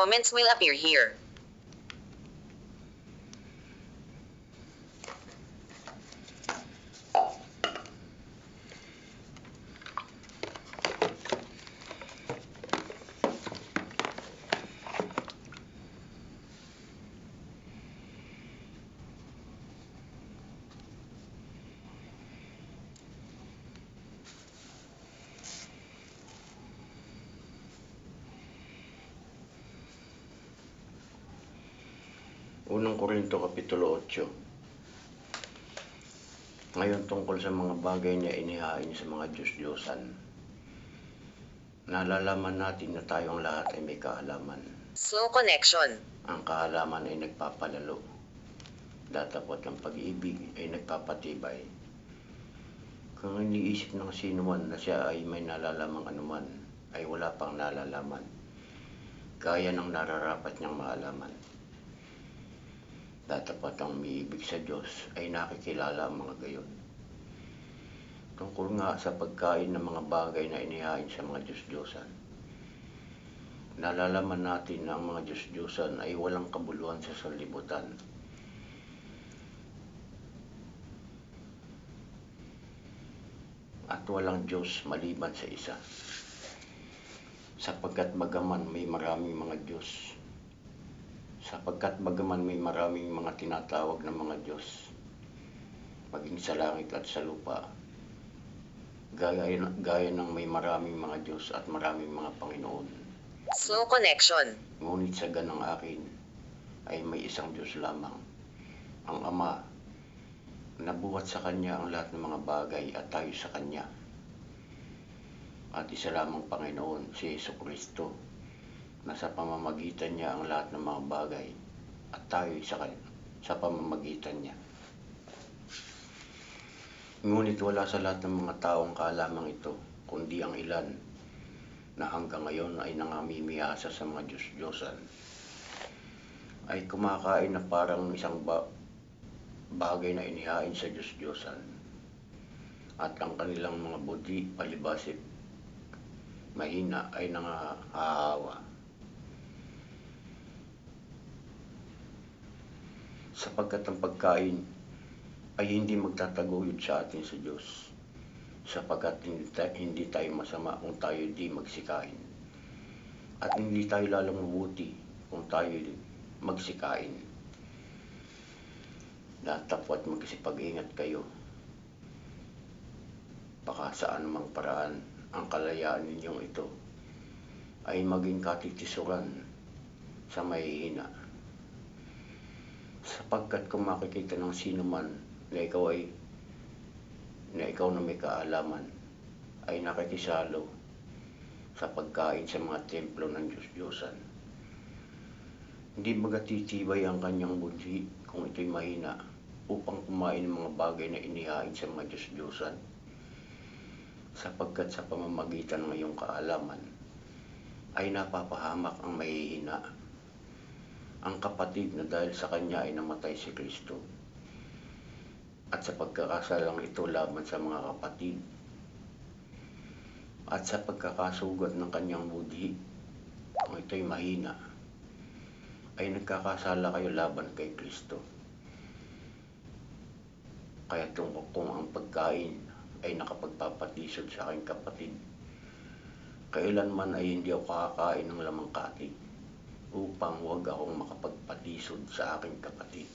comments will appear here. Unang Korinto Kapitulo 8. Ngayon tungkol sa mga bagay na inihain sa mga Diyos-Diyosan. Nalalaman natin na tayong lahat ay may kaalaman. Slow connection. Ang kaalaman ay nagpapalalo. Datapot ang pag-ibig ay nagpapatibay. Kung iniisip ng sino man na siya ay may nalalamang anuman, ay wala pang nalalaman. Gaya ng nararapat niyang maalaman. Datapat ang umiibig sa Diyos ay nakikilala ang mga gayon. Tungkol nga sa pagkain ng mga bagay na inihain sa mga Diyos-Diyosan. Nalalaman natin na ang mga Diyos-Diyosan ay walang kabuluhan sa sanlibutan. At walang Diyos maliban sa isa. Sapagkat bagaman may maraming mga tinatawag ng mga Diyos, maging sa langit at sa lupa, gaya ng may maraming mga Diyos at maraming mga Panginoon. Slow connection. Ngunit sa ganang akin ay may isang Diyos lamang, ang Ama, nabuhat sa Kanya ang lahat ng mga bagay at tayo sa Kanya. At isa lamang Panginoon, si Jesucristo, na sa pamamagitan niya ang lahat ng mga bagay at tayo sa pamamagitan niya. Ngunit wala sa lahat ng mga taong kaalamang ito, kundi ang ilan na hanggang ngayon ay nangamimihasa sa mga Diyos-Diyosan, ay kumakain na parang isang bagay na inihain sa Diyos-Diyosan, at ang kanilang mga budi palibasip mahina ay nangahahawa. Sapagkat ang pagkain ay hindi magtataguyod sa atin sa Diyos, sapagkat hindi tayo masama kung tayo di magsikain, at hindi tayo lalong mabuti kung tayo magsikain. Datapwat magsipag-ingat kayo, baka sa anumang paraan ang kalayaan ninyong ito ay maging katitisuran sa mahihina. Sapagkat kung makikita ng sino man na ikaw na may kaalaman ay nakikisalo sa pagkain sa mga templo ng Diyos-Diyosan, hindi magatitibay ang kanyang budi kung ito'y mahina upang kumain ng mga bagay na inihain sa mga Diyos-Diyosan, sapagkat sa pamamagitan ng iyong kaalaman ay napapahamak ang mahihina, ang kapatid na dahil sa kanya ay namatay si Kristo. At sa pagkakasalang ito laban sa mga kapatid, at sa pagkakasugat ng kanyang budhi, kung ito'y mahina, ay nagkakasala kayo laban kay Kristo. Kaya kung ang pagkain ay nakapagpapatisod sa aking kapatid, kailanman ay hindi ako kakain ng lamang katig, upang huwag akong makapagpatisod sa aking kapatid.